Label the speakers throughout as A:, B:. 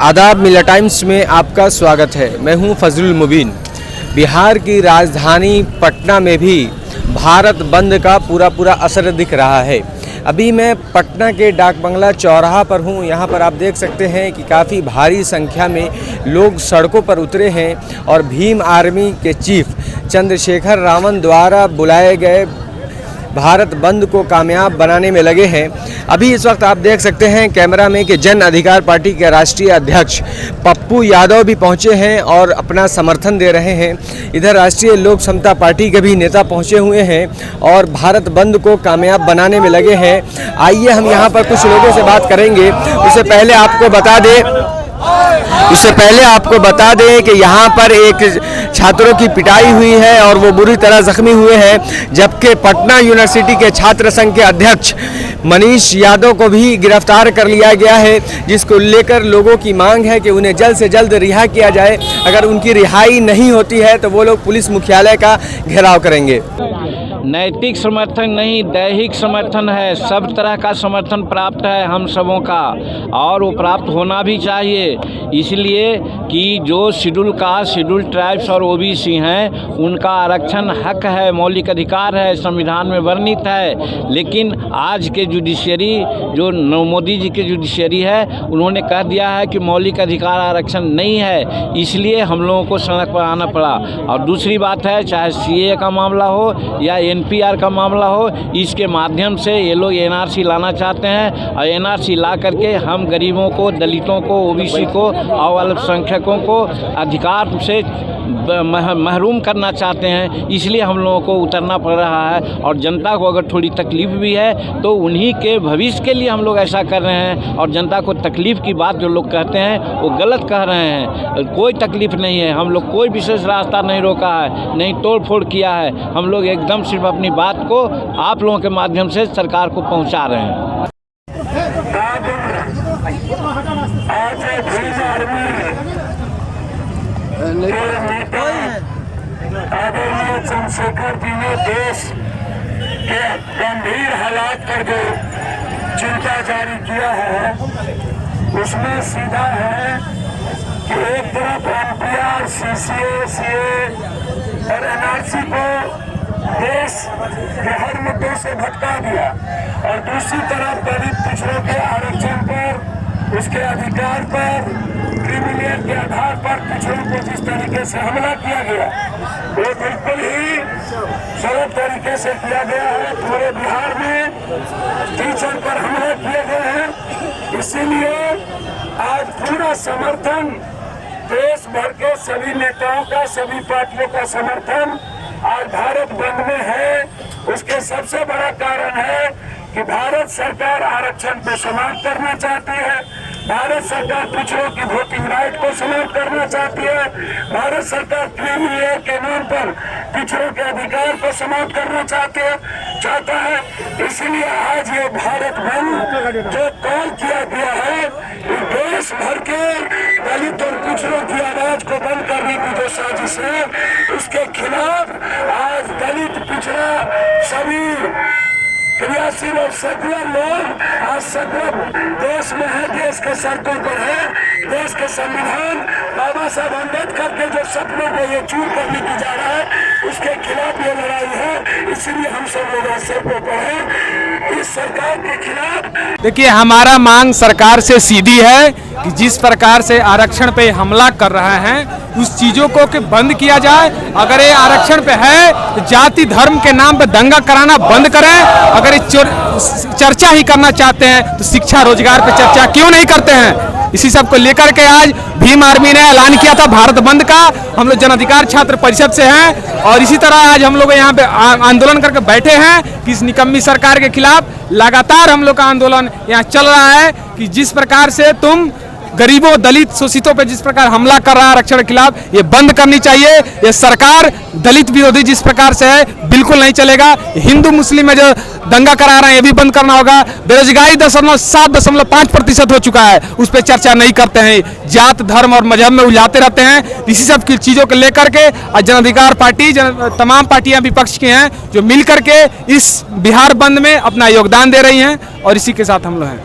A: आदाब, मिला टाइम्स में आपका स्वागत है। मैं हूं फजलुल मुबीन। बिहार की राजधानी पटना में भी भारत बंद का पूरा असर दिख रहा है। अभी मैं पटना के डाक बंगला चौराहा पर हूं। यहां पर आप देख सकते हैं कि काफ़ी भारी संख्या में लोग सड़कों पर उतरे हैं और भीम आर्मी के चीफ चंद्रशेखर रावण द्वारा बुलाए गए भारत बंद को कामयाब बनाने में लगे हैं। अभी इस वक्त आप देख सकते हैं कैमरा में कि जन अधिकार पार्टी के राष्ट्रीय अध्यक्ष पप्पू यादव भी पहुंचे हैं और अपना समर्थन दे रहे हैं। इधर राष्ट्रीय लोक समता पार्टी के भी नेता पहुंचे हुए हैं और भारत बंद को कामयाब बनाने में लगे हैं। आइए हम यहां पर कुछ लोगों से बात करेंगे। उससे पहले आपको बता दें कि यहाँ पर एक छात्रों की पिटाई हुई है और वो बुरी तरह जख्मी हुए हैं, जबकि पटना यूनिवर्सिटी के छात्र संघ के अध्यक्ष मनीष यादव को भी गिरफ्तार कर लिया गया है, जिसको लेकर लोगों की मांग है कि उन्हें जल्द से जल्द रिहा किया जाए। अगर उनकी रिहाई नहीं होती है तो वो लोग पुलिस मुख्यालय का घेराव करेंगे।
B: नैतिक समर्थन नहीं, दैहिक समर्थन है। सब तरह का समर्थन प्राप्त है हम सबों का और वो प्राप्त होना भी चाहिए, इसलिए कि जो शेड्यूल कास्ट, शेड्यूल ट्राइब्स और ओबीसी हैं उनका आरक्षण हक है, मौलिक अधिकार है, संविधान में वर्णित है। लेकिन आज के जुडिशरी, जो मोदी जी के जुडिशरी है, उन्होंने कह दिया है कि मौलिक अधिकार आरक्षण नहीं है, इसलिए हम लोगों को सड़क पर आना पड़ा। और दूसरी बात है, चाहे सीए का मामला हो या एनपीआर का मामला हो, इसके माध्यम से ये लोग एनआरसी लाना चाहते हैं और एनआरसी ला करके हम गरीबों को, दलितों को, ओबीसी को और अल्पसंख्यकों को अधिकार से महरूम करना चाहते हैं। इसलिए हम लोगों को उतरना पड़ रहा है और जनता को अगर थोड़ी तकलीफ भी है तो उन्हीं के भविष्य के लिए हम लोग ऐसा कर रहे हैं। और जनता को तकलीफ़ की बात जो लोग कहते हैं वो गलत कह रहे हैं। कोई तकलीफ़ नहीं है, हम लोग कोई विशेष रास्ता नहीं रोका है, नहीं तोड़ फोड़ किया है। हम लोग एकदम सिर्फ अपनी बात को आप लोगों के माध्यम से सरकार को पहुँचा रहे हैं।
C: आदरणीय चंद्रशेखर जी ने देश के गंभीर हालात पर जो चिंता जारी किया है, उसमें सीधा है कि एक तरफ एनपीआर, सीसीए, सीए और एनआरसी को देश के हर मुद्दों से भटका दिया और दूसरी तरफ दलित पिछड़ों के आरक्षण पर, उसके अधिकार पर, क्रिमिनल के आधार पर पिछड़ों को जिस तरीके से हमला किया गया वो बिल्कुल ही गलत तरीके से किया गया है। पूरे बिहार में टीचर पर हमले किए गए हैं। इसीलिए आज पूरा समर्थन देश भर के सभी नेताओं का, सभी पार्टियों का समर्थन आज भारत बंद में है। उसके सबसे बड़ा कारण है कि भारत सरकार आरक्षण को समाप्त करना चाहती है, भारत सरकार पिछड़ों की वोटिंग राइट को समाप्त करना चाहती है, भारत सरकार क्रीमी लेयर के नाम पर पिछड़ों के अधिकार को समाप्त करना चाहता है। इसलिए आज ये भारत बंद जो कॉल किया गया है, देश भर के दलित और पिछड़ों की आवाज को बंद करने की जो साजिश है, उसके खिलाफ आज दलित, पिछड़ा, सभी क्रियाशील और सेकुलर लोग आज सेकुलर देश में है, देश के सड़कों पर है। देश के संविधान बाबा साहब अम्बेडकर के जो सपनों को ये चूर करने की जा रहा है, उसके खिलाफ ये लड़ाई है। इसलिए हम सब लोग आज सड़कों पर हैं इस सरकार के खिलाफ।
D: देखिए, हमारा मांग सरकार से सीधी है कि जिस प्रकार से आरक्षण पे हमला कर रहे हैं उस चीज़ों को कि बंद किया जाए। अगर ये आरक्षण पे है तो जाति धर्म के नाम पे दंगा कराना बंद करें। अगर चर्चा ही करना चाहते हैं तो शिक्षा रोजगार पे चर्चा क्यों नहीं करते हैं? इसी सब को लेकर के आज भीम आर्मी ने ऐलान किया था भारत बंद का। हम लोग जन अधिकार छात्र परिषद से हैं और इसी तरह आज हम लोग यहाँ पे आंदोलन करके बैठे हैं कि इस निकम्मी सरकार के खिलाफ लगातार हम लोग का आंदोलन यहाँ चल रहा है कि जिस प्रकार से तुम गरीबों, दलित, शोषितों पे जिस प्रकार हमला कर रहा है आरक्षण के खिलाफ, ये बंद करनी चाहिए। ये सरकार दलित विरोधी जिस प्रकार से है बिल्कुल नहीं चलेगा। हिंदू मुस्लिम में जो दंगा करा रहे हैं ये भी बंद करना होगा। बेरोजगारी 7.5% हो चुका है, उस पर चर्चा नहीं करते हैं। जात, धर्म और मजहब में उलझाते रहते हैं। इसी सब की चीज़ों को लेकर के आज जन अधिकार पार्टी, तमाम पार्टियां विपक्ष की हैं जो मिल करके इस बिहार बंद में अपना योगदान दे रही हैं और इसी के साथ हम लोग हैं।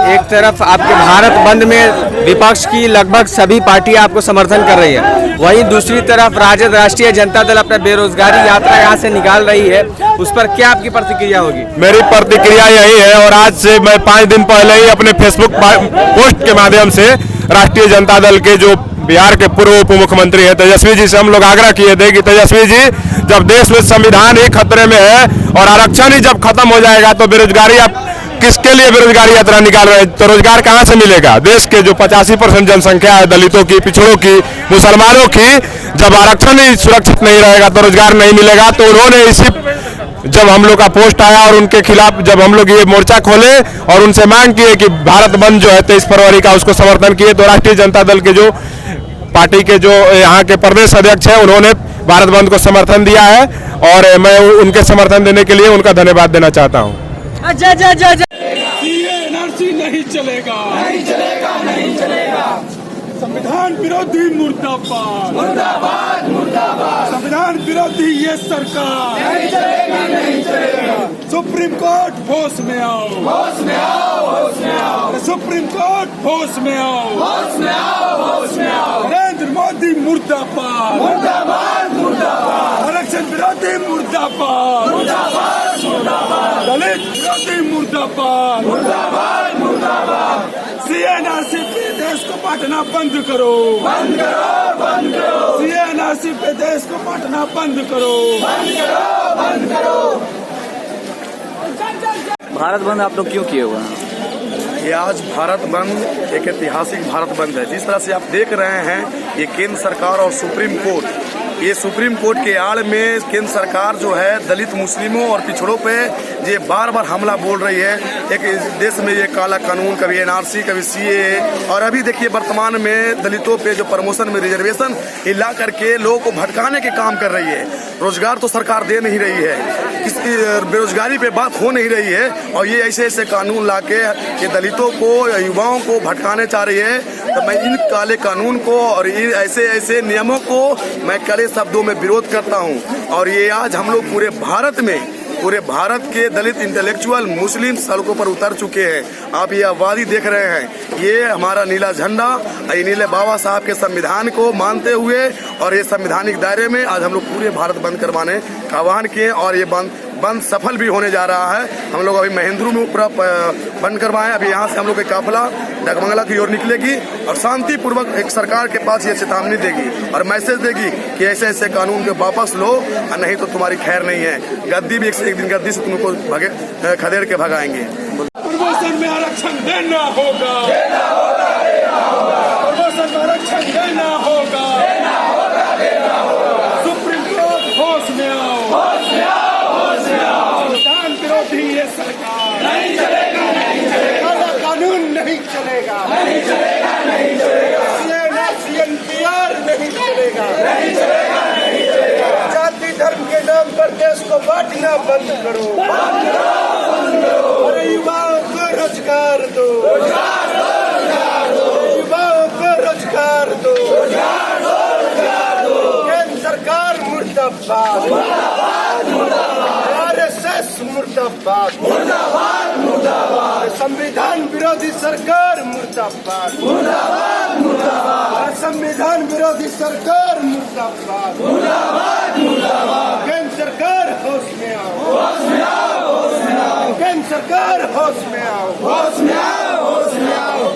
A: एक तरफ आपके भारत बंद में विपक्ष की लगभग सभी पार्टियां आपको समर्थन कर रही है, वहीं दूसरी तरफ राजद राष्ट्रीय जनता दल अपना बेरोजगारी यात्रा यहाँ से निकाल रही है, उस पर क्या आपकी प्रतिक्रिया होगी?
E: मेरी प्रतिक्रिया यही है, और आज से मैं 5 दिन पहले ही अपने फेसबुक पोस्ट के माध्यम से राष्ट्रीय जनता दल के जो बिहार के पूर्व उप मुख्यमंत्री हैं तेजस्वी जी से हम लोग आग्रह किए थे कि तेजस्वी जी, जब देश में संविधान ही खतरे में है और आरक्षण ही जब खत्म हो जाएगा तो बेरोजगारी, आप किसके लिए बेरोजगारी यात्रा निकाल रहे हैं? तो रोजगार कहाँ से मिलेगा? देश के जो 85% जनसंख्या है, दलितों की, पिछड़ों की, मुसलमानों की, जब आरक्षण ही सुरक्षित नहीं रहेगा तो रोजगार नहीं मिलेगा। तो उन्होंने इसी, जब हम लोग का पोस्ट आया और उनके खिलाफ जब हम लोग ये मोर्चा खोले और उनसे मांग किए कि भारत बंद जो है 23 फरवरी का, उसको समर्थन किए, तो राष्ट्रीय जनता दल के जो पार्टी के जो यहाँ के प्रदेश अध्यक्ष हैं उन्होंने भारत बंद को समर्थन दिया है, और मैं उनके समर्थन देने के लिए उनका धन्यवाद देना चाहता हूँ।
F: एनआरसी नहीं चलेगा, नहीं चलेगा, नहीं चलेगा। संविधान विरोधी मुर्दाबाद, मुर्दाबाद, मुर्दाबाद। संविधान विरोधी ये सरकार, नहीं चलेगा, नहीं चलेगा। सुप्रीम कोर्ट होश में आओ, होश में आओ, होश में आओ। सुप्रीम कोर्ट होश में आओ, होश में आओ, होश में आओ। नरेंद्र मोदी मुर्दाबाद, मुर्दाबाद, मुर्दाबाद। आरक्षण विरोधी मुर्दाबाद, मुर्दाबाद, मुर्दाबाद। दलित विरोधी मुर्दाबाद, मुर्दाबाद, मुर्दाबाद। सीएनआरसी पे देश को बांटना बंद करो, बंद करो, बंद करो। सीएनआरसी पे देश को बांटना बंद करो, बंद करो, बंद करो।
G: भारत बंद आप लोग क्यों किए हुए हैं?
H: ये आज भारत बंद एक ऐतिहासिक भारत बंद है। जिस तरह से आप देख रहे हैं, ये केंद्र सरकार और सुप्रीम कोर्ट, ये सुप्रीम कोर्ट के आड़ में केंद्र सरकार जो है दलित, मुस्लिमों और पिछड़ों पे ये बार बार हमला बोल रही है। एक देश में ये काला कानून, कभी एनआरसी, कभी सीएए, और अभी देखिए वर्तमान में दलितों पे जो प्रमोशन में रिजर्वेशन हिला करके लोगों को भटकाने के काम कर रही है। रोजगार तो सरकार दे नहीं रही है, किसी बेरोजगारी पे बात हो नहीं रही है, और ये ऐसे ऐसे कानून लाके ये दलितों को, युवाओं को भटकाने चाह रही है। तो मैं इन काले कानून को और इन ऐसे ऐसे नियमों को मैं कड़े शब्दों में विरोध करता हूं। और ये आज हम लोग पूरे भारत के दलित, इंटेलेक्चुअल, मुस्लिम सड़कों पर उतर चुके हैं। आप ये आबादी देख रहे हैं, ये हमारा नीला झंडा, ये नीले बाबा साहब के संविधान को मानते हुए और ये संवैधानिक दायरे में आज हम लोग पूरे भारत बंद करवाने का आह्वान किए, और ये बंद सफल भी होने जा रहा है। हम लोग अभी महेंद्रू में पूरा बंद करवाएं। अभी यहाँ से हम लोग की काफिला डगमंगला की ओर निकलेगी और शांतिपूर्वक एक सरकार के पास ये चेतावनी देगी और मैसेज देगी कि ऐसे ऐसे कानून के वापस लो, और नहीं तो तुम्हारी खैर नहीं है। गद्दी भी एक दिन गद्दी से तुमको खदेड़ के भगाएंगे।
F: प्रमोशन में आरक्षण देना होगा, प्रमोशन में आरक्षण देना होगा, सुप्रीम कोर्ट होश में आओ, होश में आओ। संविधान विरोधी ये सरकार, नहीं चलेगा, नहीं चलेगा। काला कानून नहीं चलेगा, नहीं चलेगा, नहीं चलेगा। सीएनआर नहीं चलेगा, नहीं चलेगा, नहीं चलेगा। जाति धर्म के नाम पर देश को बांटना बंद करो, बंद करो, बंद करो। अरे युवाओं को रोजगार दो, रोजगार दो, रोजगार दो। युवाओं को रोजगार दो, रोजगार दो, रोजगार दो। केंद्र सरकार मुर्दाबाद, मुर्दाबाद, मुर्दाबाद। आरएसएस मुर्दाबाद, मुर्दाबाद, मुर्दाबाद। संविधान विरोधी सरकार मुर्दाबाद, मुर्दाबाद, मुर्दाबाद। संविधान विरोधी सरकार मुर्दाबाद, मुर्दाबाद, मुर्दाबाद। केंद्र सरकार होश में आओ, होश में आओ, होश में आओ। केंद्र सरकार होश में आओ, होश में आओ, होश में आओ।